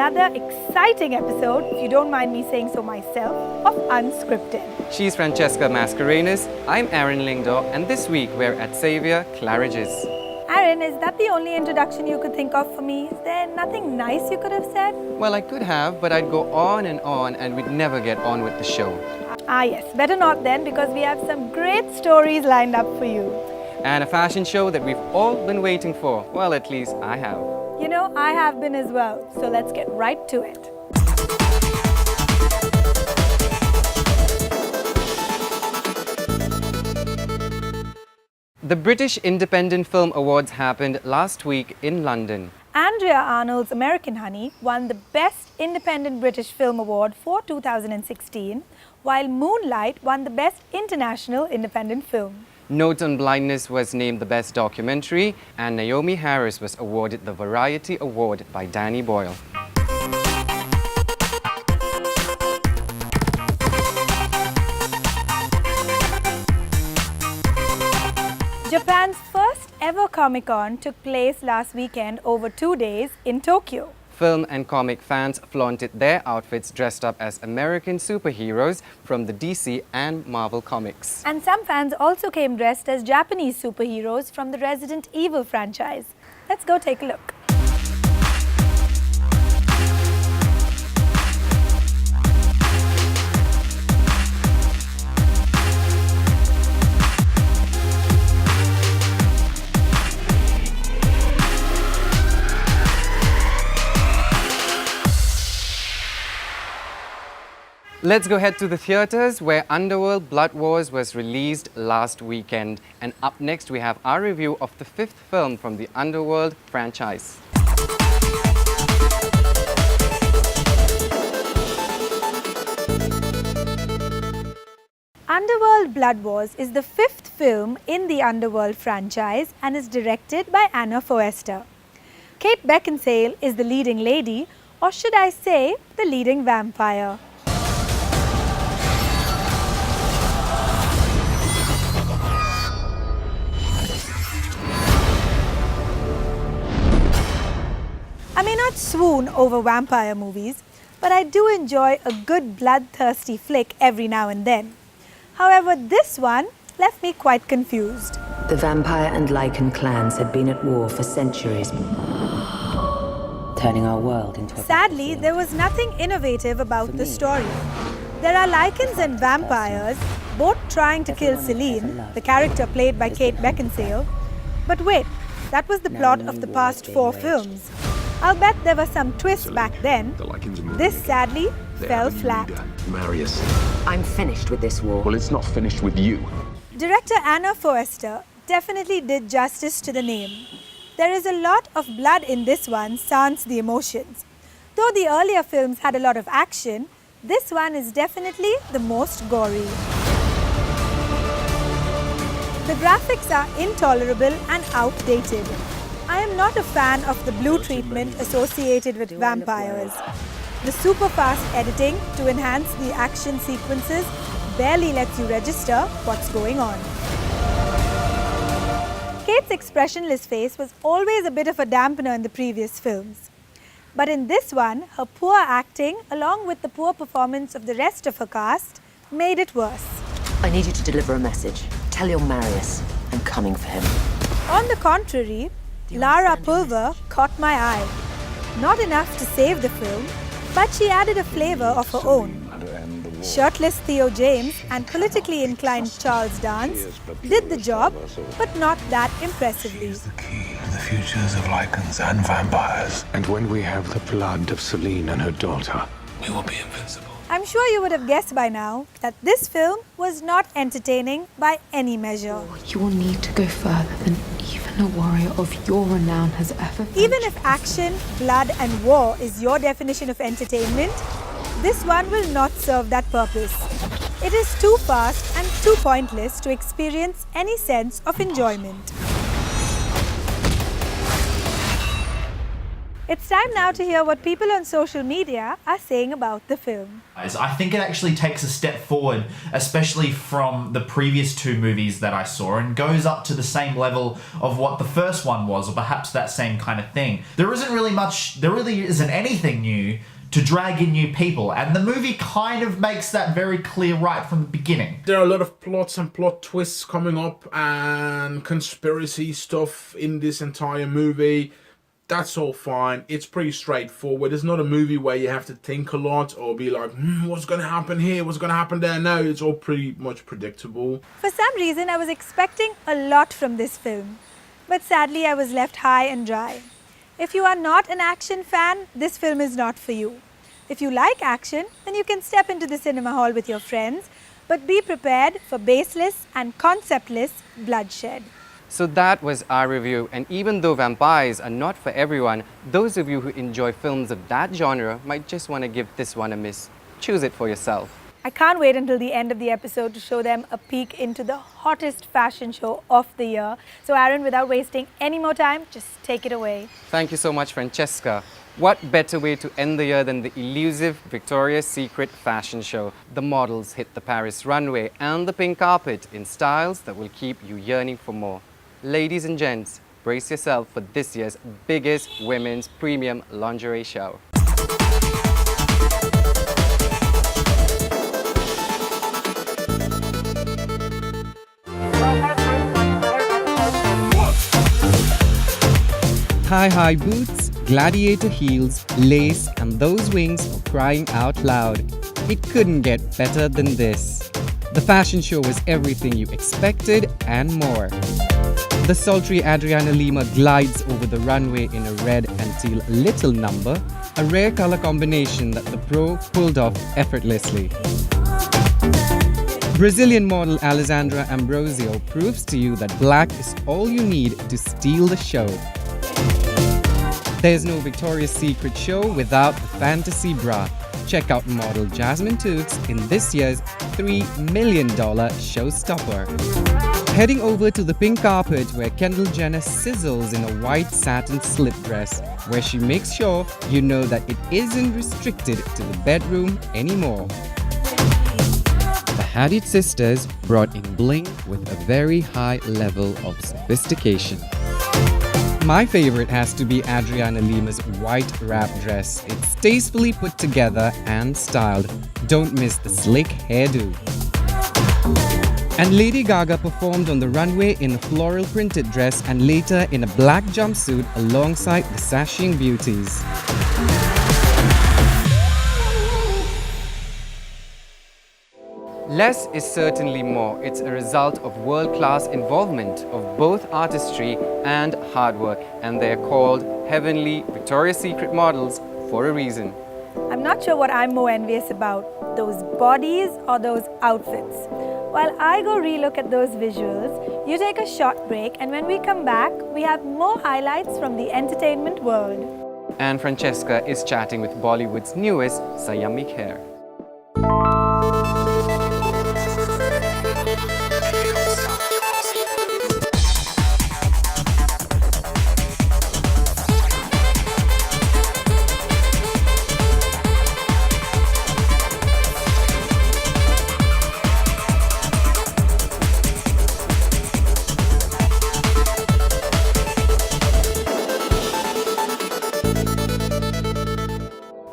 another exciting episode, if you don't mind me saying so myself, of Unscripted. She's Francesca Mascarenas, I'm Aaron Lingdor, and this week we're at Xavier Claridge's. Aaron, is that the only introduction you could think of for me? Is there nothing nice you could have said? Well, I could have, but I'd go on and we'd never get on with the show. Ah yes, better not then, because we have some great stories lined up for you. And a fashion show that we've all been waiting for. Well, at least I have. You know, I have been as well, so let's get right to it. The British Independent Film Awards happened last week in London. Andrea Arnold's American Honey won the Best Independent British Film Award for 2016, while Moonlight won the Best International Independent Film. Notes on Blindness was named the Best Documentary, and Naomi Harris was awarded the Variety Award by Danny Boyle. Japan's first ever Comic-Con took place last weekend over 2 days in Tokyo. Film and comic fans flaunted their outfits dressed up as American superheroes from the DC and Marvel comics. And some fans also came dressed as Japanese superheroes from the Resident Evil franchise. Let's go take a look. Let's go head to the theatres where Underworld Blood Wars was released last weekend. And up next we have our review of the 5th film from the Underworld franchise. Underworld Blood Wars is the 5th film in the Underworld franchise and is directed by Anna Foester. Kate Beckinsale is the leading lady, or should I say, the leading vampire. I may not swoon over vampire movies, but I do enjoy a good bloodthirsty flick every now and then. However, this one left me quite confused. The vampire and Lycan clans had been at war for centuries, turning our world into a... Sadly, there was nothing innovative about the story. There are Lycans and vampires, both trying to kill Celine, the character played by Kate Beckinsale. But wait, that was the plot of the past 4 films. I'll bet there were some twists back then. This sadly fell flat. Marius. I'm finished with this war. Well, it's not finished with you. Director Anna Foester definitely did justice to the name. There is a lot of blood in this one sans the emotions. Though the earlier films had a lot of action, this one is definitely the most gory. The graphics are intolerable and outdated. I am not a fan of the blue treatment associated with vampires. The super fast editing to enhance the action sequences barely lets you register what's going on. Kate's expressionless face was always a bit of a dampener in the previous films. But in this one, her poor acting, along with the poor performance of the rest of her cast, made it worse. I need you to deliver a message. Tell your Marius I'm coming for him. On the contrary, Lara Pulver caught my eye. Not enough to save the film, but she added a flavor of her own. Shirtless Theo James and politically inclined Charles Dance did the job, but not that impressively. She's the key to the futures of Lycans and vampires. And when we have the blood of Celine and her daughter, We will be invincible. I'm sure you would have guessed by now that this film was not entertaining by any measure. You will need to go further than even a warrior of your renown has ever ventured. Even if action, blood and war is your definition of entertainment, this one will not serve that purpose. It is too fast and too pointless to experience any sense of enjoyment. It's time now to hear what people on social media are saying about the film. I think it actually takes a step forward, especially from the previous two movies that I saw, and goes up to the same level of what the first one was, or perhaps that same kind of thing. There really isn't anything new to drag in new people, and the movie kind of makes that very clear right from the beginning. There are a lot of plots and plot twists coming up and conspiracy stuff in this entire movie. That's all fine. It's pretty straightforward. It's not a movie where you have to think a lot or be like, what's going to happen here? What's going to happen there? No, it's all pretty much predictable. For some reason, I was expecting a lot from this film. But sadly, I was left high and dry. If you are not an action fan, this film is not for you. If you like action, then you can step into the cinema hall with your friends, but be prepared for baseless and conceptless bloodshed. So that was our review, and even though vampires are not for everyone, those of you who enjoy films of that genre might just want to give this one a miss. Choose it for yourself. I can't wait until the end of the episode to show them a peek into the hottest fashion show of the year. So Aaron, without wasting any more time, just take it away. Thank you so much, Francesca. What better way to end the year than the elusive Victoria's Secret fashion show? The models hit the Paris runway and the pink carpet in styles that will keep you yearning for more. Ladies and gents, brace yourself for this year's biggest women's premium lingerie show. Thigh-high boots, gladiator heels, lace, and those wings for crying out loud. It couldn't get better than this. The fashion show was everything you expected and more. The sultry Adriana Lima glides over the runway in a red and teal little number, a rare color combination that the pro pulled off effortlessly. Brazilian model Alessandra Ambrosio proves to you that black is all you need to steal the show. There's no Victoria's Secret show without the fantasy bra. Check out model Jasmine Toots in this year's $3 million showstopper. Heading over to the pink carpet where Kendall Jenner sizzles in a white satin slip dress, where she makes sure you know that it isn't restricted to the bedroom anymore. The Hadid sisters brought in bling with a very high level of sophistication. My favorite has to be Adriana Lima's white wrap dress. It's tastefully put together and styled. Don't miss the slick hairdo. And Lady Gaga performed on the runway in a floral printed dress and later in a black jumpsuit alongside the sashing beauties. Less is certainly more. It's a result of world-class involvement of both artistry and hard work, and they're called Heavenly Victoria's Secret models for a reason. I'm not sure what I'm more envious about, those bodies or those outfits. While I go relook at those visuals, you take a short break, and when we come back, we have more highlights from the entertainment world. And Francesca is chatting with Bollywood's newest Sayami Kher.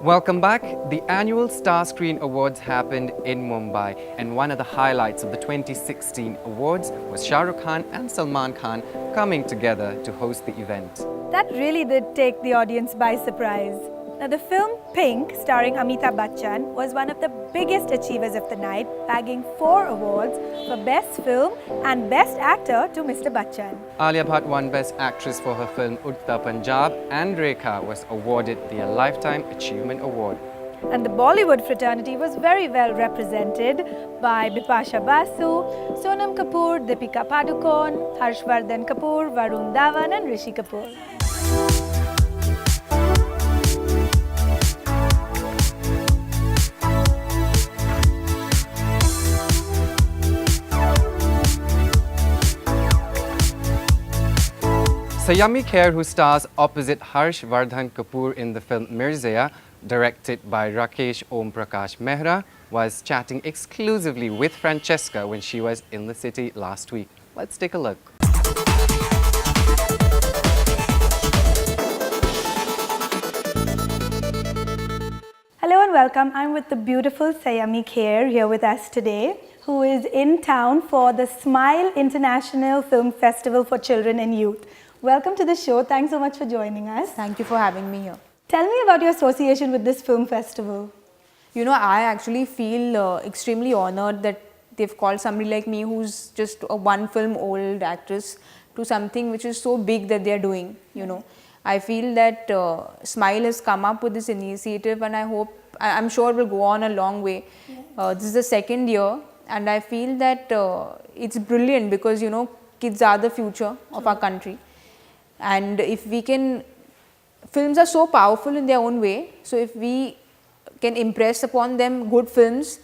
Welcome back. The annual Star Screen Awards happened in Mumbai, and one of the highlights of the 2016 awards was Shah Rukh Khan and Salman Khan coming together to host the event. That really did take the audience by surprise. Now, the film Pink, starring Amitabh Bachchan, was one of the biggest achievers of the night, bagging 4 awards for Best Film and Best Actor to Mr. Bachchan. Alia Bhatt won Best Actress for her film Udta Punjab, and Rekha was awarded the Lifetime Achievement Award. And the Bollywood fraternity was very well represented by Bipasha Basu, Sonam Kapoor, Deepika Padukone, Harshvardhan Kapoor, Varun Dhawan and Rishi Kapoor. Sayami Kher, who stars opposite Harsh Vardhan Kapoor in the film Mirzaya, directed by Rakesh Om Prakash Mehra, was chatting exclusively with Francesca when she was in the city last week. Let's take a look. Hello and welcome. I'm with the beautiful Sayami Kher here with us today, who is in town for the Smile International Film Festival for Children and Youth. Welcome to the show. Thanks so much for joining us. Thank you for having me here. Tell me about your association with this film festival. You know, I actually feel extremely honored that they've called somebody like me, who's just a one film old actress, to something which is so big that they're doing, you know. I feel that Smile has come up with this initiative, and I'm sure it will go on a long way. This is the second year, and I feel that it's brilliant because, you know, kids are the future of our country. And if we can, films are so powerful in their own way, so if we can impress upon them good films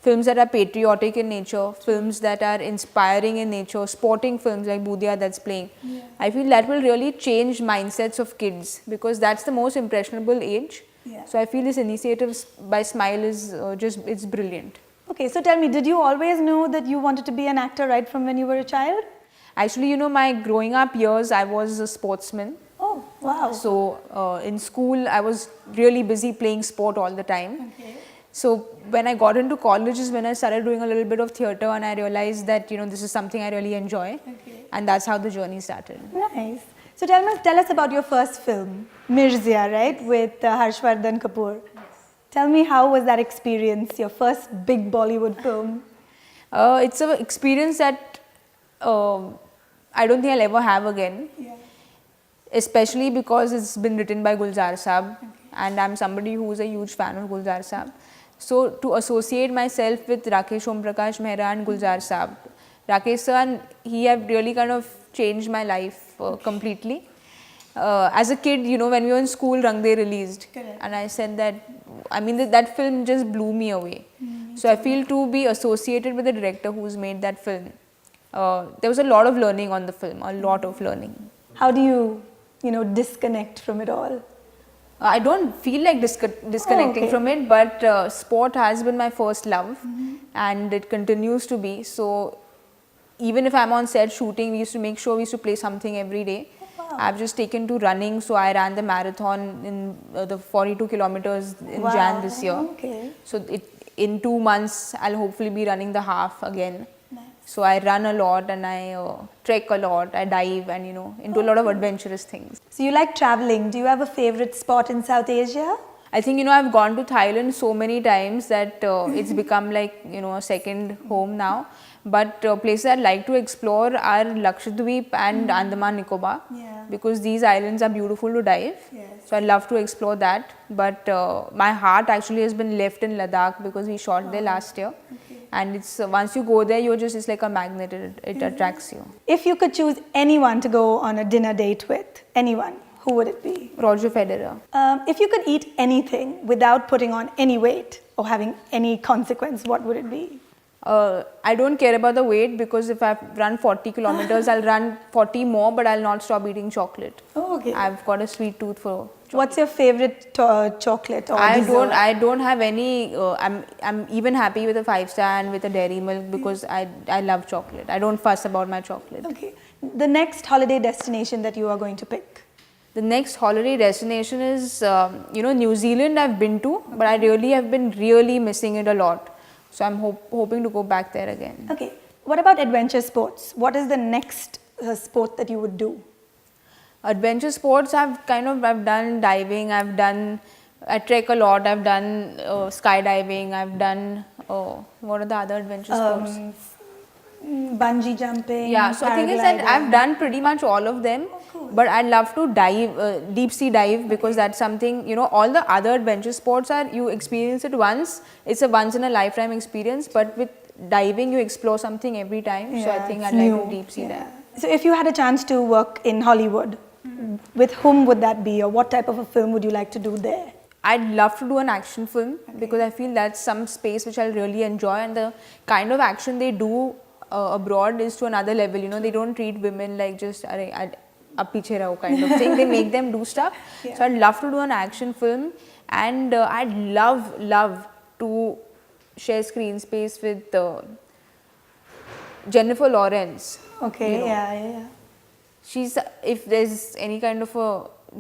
that are patriotic in nature, films that are inspiring in nature, sporting films like Budia that's playing. I feel that will really change mindsets of kids, because that's the most impressionable age. So I feel this initiative by Smile is it's brilliant. Okay, so tell me, did you always know that you wanted to be an actor right from when you were a child? Actually, you know, my growing up years, I was a sportsman. Oh, wow. So in school, I was really busy playing sport all the time. Okay. So when I got into college is when I started doing a little bit of theatre, and I realized that, you know, this is something I really enjoy. Okay. And that's how the journey started. Nice. So tell us about your first film, Mirzaya, right, with Harshvardhan Kapoor. Yes. Tell me, how was that experience, your first big Bollywood film? It's an experience that I don't think I'll ever have again. Yeah. Especially because it's been written by Gulzar Saab, and I'm somebody who's a huge fan of Gulzar Saab. So to associate myself with Rakesh Om Prakash Mehra and Gulzar Saab, Rakesh sir, he have really kind of changed my life completely. As a kid, you know, when we were in school, Rang De released. Correct. And I said that, I mean, that film just blew me away. So I feel to be associated with the director who's made that film, there was a lot of learning on the film, a lot of learning. How do you disconnect from it all? I don't feel like disconnecting from it, but sport has been my first love, and it continues to be. So even if I'm on set shooting, we used to make sure we used to play something every day. Wow. I've just taken to running, so I ran the marathon in the 42 kilometers in Jan this year. Okay. So in 2 months, I'll hopefully be running the half again. Nice. So I run a lot, and I trek a lot, I dive, and into a lot of adventurous things. So you like traveling. Do you have a favorite spot in South Asia? I think, I've gone to Thailand so many times that it's become like, a second home now. But places I'd like to explore are Lakshadweep and Andaman Nicobar, because these islands are beautiful to dive. Yes. So I'd love to explore that. But my heart actually has been left in Ladakh, because we shot there last year. Okay. And it's once you go there, it's like a magnet. It attracts you. If you could choose anyone to go on a dinner date with, anyone, who would it be? Roger Federer. If you could eat anything without putting on any weight or having any consequence, what would it be? I don't care about the weight, because if I run 40 kilometers, I'll run 40 more, but I'll not stop eating chocolate. Oh, okay. I've got a sweet tooth for chocolate. What's your favorite chocolate or dessert? I don't have any. I'm even happy with a 5-star and with a dairy milk, because I love chocolate. I don't fuss about my chocolate. Okay. The next holiday destination that you are going to pick? The next holiday destination is New Zealand. I've been to, but I really have been missing it a lot. So I'm hoping to go back there again. Okay. What about adventure sports? What is the next sport that you would do? Adventure sports, I've done diving, I trek a lot, I've done skydiving, I've done, what are the other adventure sports? Bungee jumping, yeah, so the thing is that I've done pretty much all of them, but I'd love to dive, deep sea dive, because that's something, all the other adventure sports are, you experience it once, it's a once in a lifetime experience, but with diving you explore something every time, so I think I'd like to deep sea dive. So if you had a chance to work in Hollywood, with whom would that be, or what type of a film would you like to do there? I'd love to do an action film, because I feel that's some space which I'll really enjoy, and the kind of action they do abroad is to another level. They don't treat women like just a ab piche raho kind of thing. They make them do stuff. Yeah. So I'd love to do an action film, and I'd love to share screen space with Jennifer Lawrence. Okay, You know. yeah. She's, if there's any kind of a,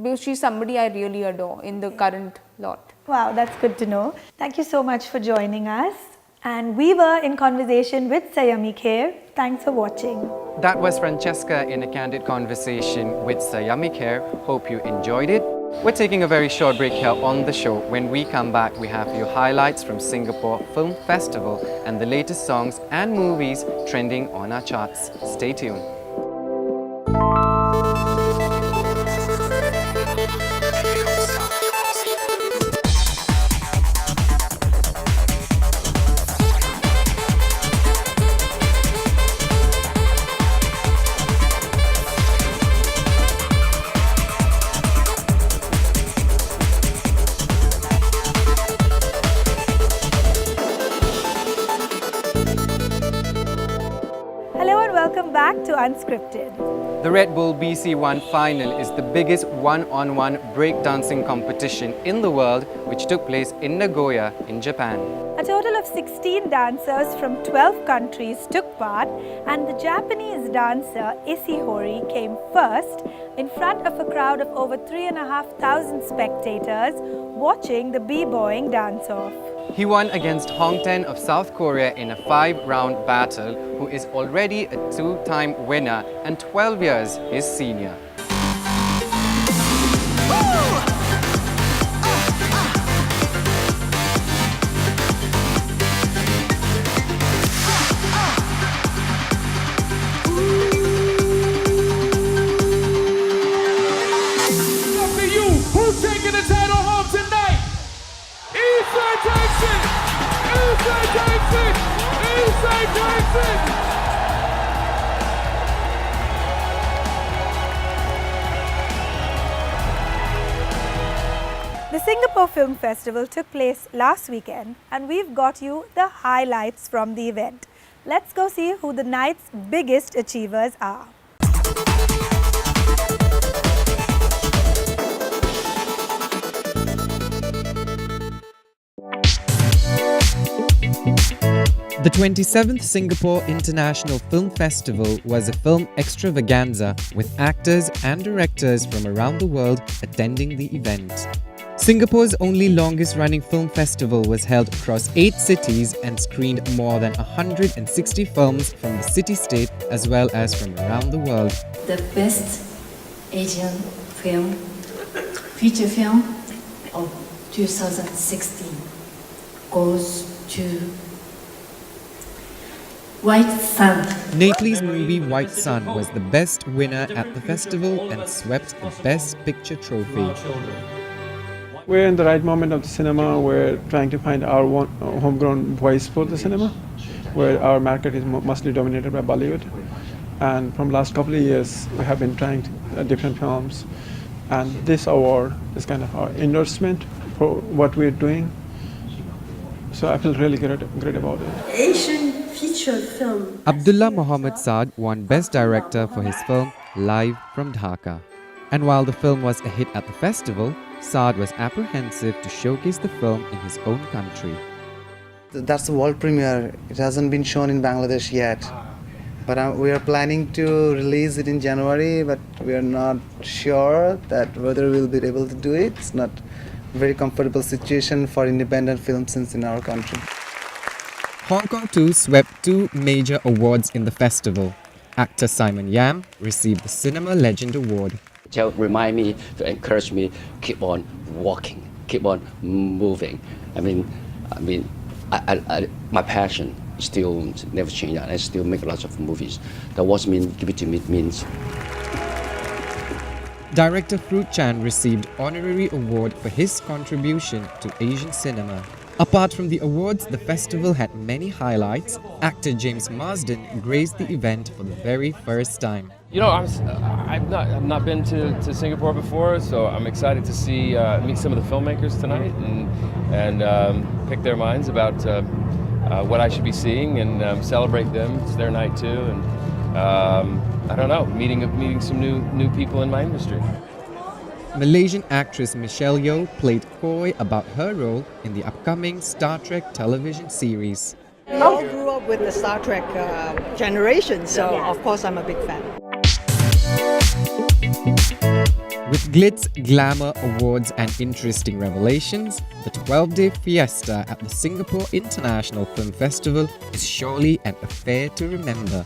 because she's somebody I really adore in the current lot. Wow, that's good to know. Thank you so much for joining us. And we were in conversation with Sayami Kher. Thanks for watching. That was Francesca in a candid conversation with Sayami Kher. Hope you enjoyed it. We're taking a very short break here on the show. When we come back, we have your highlights from Singapore Film Festival and the latest songs and movies trending on our charts. Stay tuned. Hello and welcome back to Unscripted. The Red Bull BC1 final is the biggest one-on-one breakdancing competition in the world, which took place in Nagoya in Japan. A total of 16 dancers from 12 countries took part, and the Japanese dancer Issei Hori came first in front of a crowd of over 3,500 spectators watching the b-boying dance-off. He won against Hong Ten of South Korea in a 5-round battle, who is already a 2-time winner and 12 years his senior. The Singapore Film Festival took place last weekend, and we've got you the highlights from the event. Let's go see who the night's biggest achievers are. The 27th Singapore International Film Festival was a film extravaganza with actors and directors from around the world attending the event. Singapore's only longest-running film festival was held across 8 cities and screened more than 160 films from the city-state as well as from around the world. The best Asian film, feature film of 2016 goes to White Sun. Nately's movie White Sun was the best winner at the festival and swept the Best Picture trophy. We're in the right moment of the cinema. We're trying to find our homegrown voice for the cinema, where our market is mostly dominated by Bollywood. And from last couple of years, we have been trying different films. And this award is kind of our endorsement for what we're doing. So I feel really great about it. Asian feature film. Abdullah Mohammed Saad won Best Director for his film Live from Dhaka. And while the film was a hit at the festival, Saad was apprehensive to showcase the film in his own country. That's the world premiere. It hasn't been shown in Bangladesh yet. But we are planning to release it in January, but we are not sure that whether we'll be able to do it. It's not a very comfortable situation for independent films in our country. Hong Kong too swept 2 major awards in the festival. Actor Simon Yam received the Cinema Legend Award. To remind me, to encourage me, keep on walking, keep on moving. I mean, my passion still never changed. I still make lots of movies. That was give it to me means. Director Fruit Chan received honorary award for his contribution to Asian cinema. Apart from the awards, the festival had many highlights. Actor James Marsden graced the event for the very first time. You know, I've not been to Singapore before, so I'm excited to see meet some of the filmmakers tonight and pick their minds about what I should be seeing and celebrate them. It's their night too, and I don't know, meeting some new people in my industry. Malaysian actress Michelle Yeoh played coy about her role in the upcoming Star Trek television series. We all grew up with the Star Trek generation, so of course I'm a big fan. With glitz, glamour, awards and interesting revelations, the 12-day fiesta at the Singapore International Film Festival is surely an affair to remember.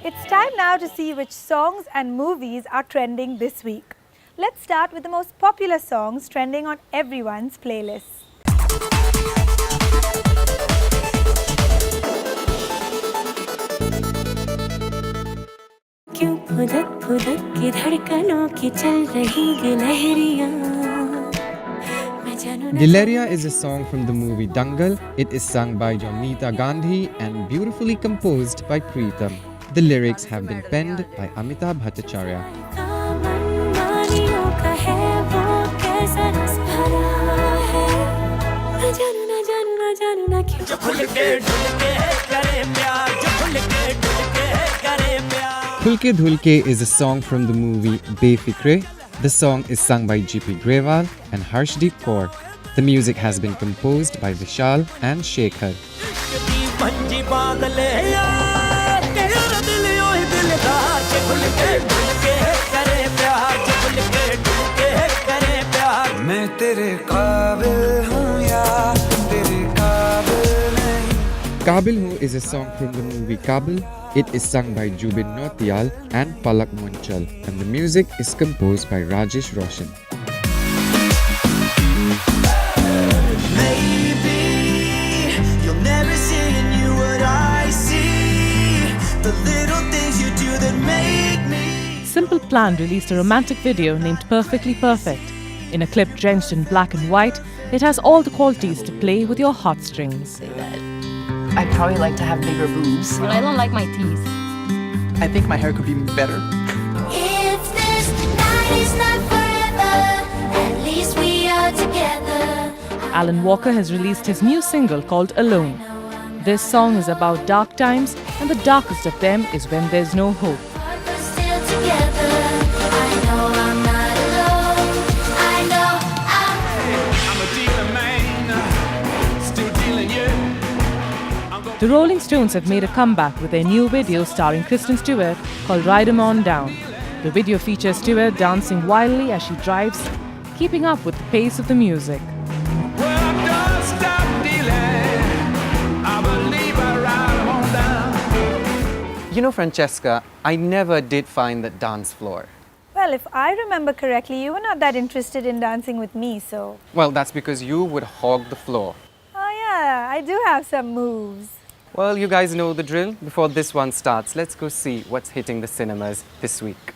It's time now to see which songs and movies are trending this week. Let's start with the most popular songs trending on everyone's playlists. Gileria is a song from the movie Dangal. It is sung by Jonita Gandhi and beautifully composed by Preetham. The lyrics have been penned by Amitabh Bhattacharya. Khulke Dhulke is a song from the movie Befikre. The song is sung by G.P. Grewal and Harshdeep Kaur. The music has been composed by Vishal and Shekhar. Kabil Hu is a song from the movie Kabil. It is sung by Jubin Nautiyal and Palak Munchal, and the music is composed by Rajesh Roshan. Simple Plan released a romantic video named Perfectly Perfect. In a clip drenched in black and white, it has all the qualities to play with your heartstrings. I'd probably like to have bigger boobs. But I don't like my teeth. I think my hair could be better. If this night is not forever, at least we are together. Alan Walker has released his new single called Alone. This song is about dark times, and the darkest of them is when there's no hope. Still together. I know I'm not alone. I know I'm a dealer man, still dealing you. The Rolling Stones have made a comeback with their new video starring Kristen Stewart called Ride 'Em On Down. The video features Stewart dancing wildly as she drives, keeping up with the pace of the music. You know, Francesca, I never did find that dance floor. Well, if I remember correctly, you were not that interested in dancing with me, so... Well, that's because you would hog the floor. Oh yeah, I do have some moves. Well, you guys know the drill. Before this one starts, let's go see what's hitting the cinemas this week.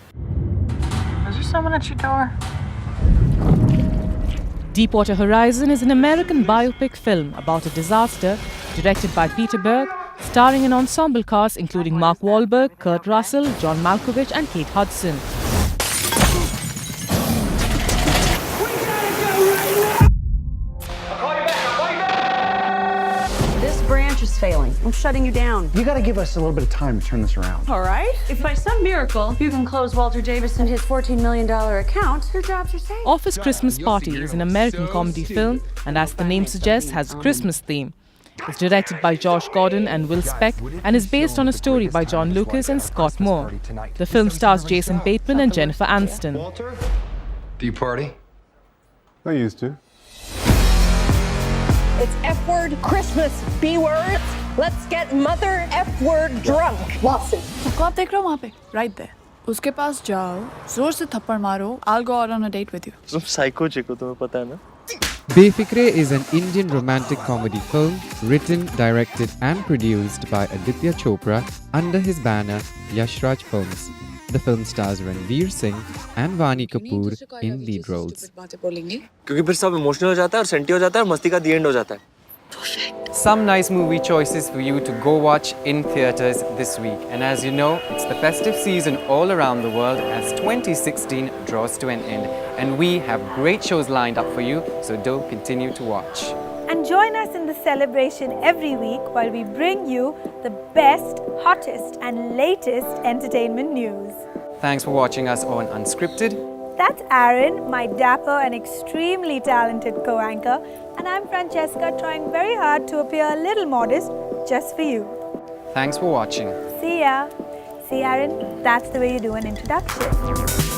Is there someone at your door? Deepwater Horizon is an American biopic film about a disaster directed by Peter Berg, starring an ensemble cast including Mark Wahlberg, Kurt Russell, John Malkovich and Kate Hudson. This branch is failing. I'm shutting you down. You gotta give us a little bit of time to turn this around. All right. If by some miracle you can close Walter Davis and his $14 million account, your jobs are safe. Office Christmas Party is an American comedy film and, as the name suggests, has a Christmas theme. It's directed by Josh Gordon and Will Speck and is based on a story by John Lucas and Scott Moore. The film stars Jason Bateman and Jennifer Aniston. Do you party? I used to. It's F-word Christmas, B-word. Let's get mother F-word drunk. Watson. उसको आप देख रहे हो वहाँ पे, right there. उसके पास जाओ, जोर से थप्पड़ मारो. I'll go out on a date with you. तुम साइको चिक हो, तुम्हें पता है ना? Befikre is an Indian romantic comedy film written, directed and produced by Aditya Chopra under his banner Yashraj Films. The film stars Ranveer Singh and Vani Kapoor in lead roles. क्योंकि फिर सब emotional हो जाता है और senti हो जाता है और मस्ती का दी एंड हो जाता है. Some nice movie choices for you to go watch in theatres this week. And as you know, it's the festive season all around the world as 2016 draws to an end. And we have great shows lined up for you, so do continue to watch. And join us in the celebration every week while we bring you the best, hottest and latest entertainment news. Thanks for watching us on Unscripted. That's Aaron, my dapper and extremely talented co-anchor, and I'm Francesca, trying very hard to appear a little modest just for you. Thanks for watching. See ya. See, Aaron, that's the way you do an introduction.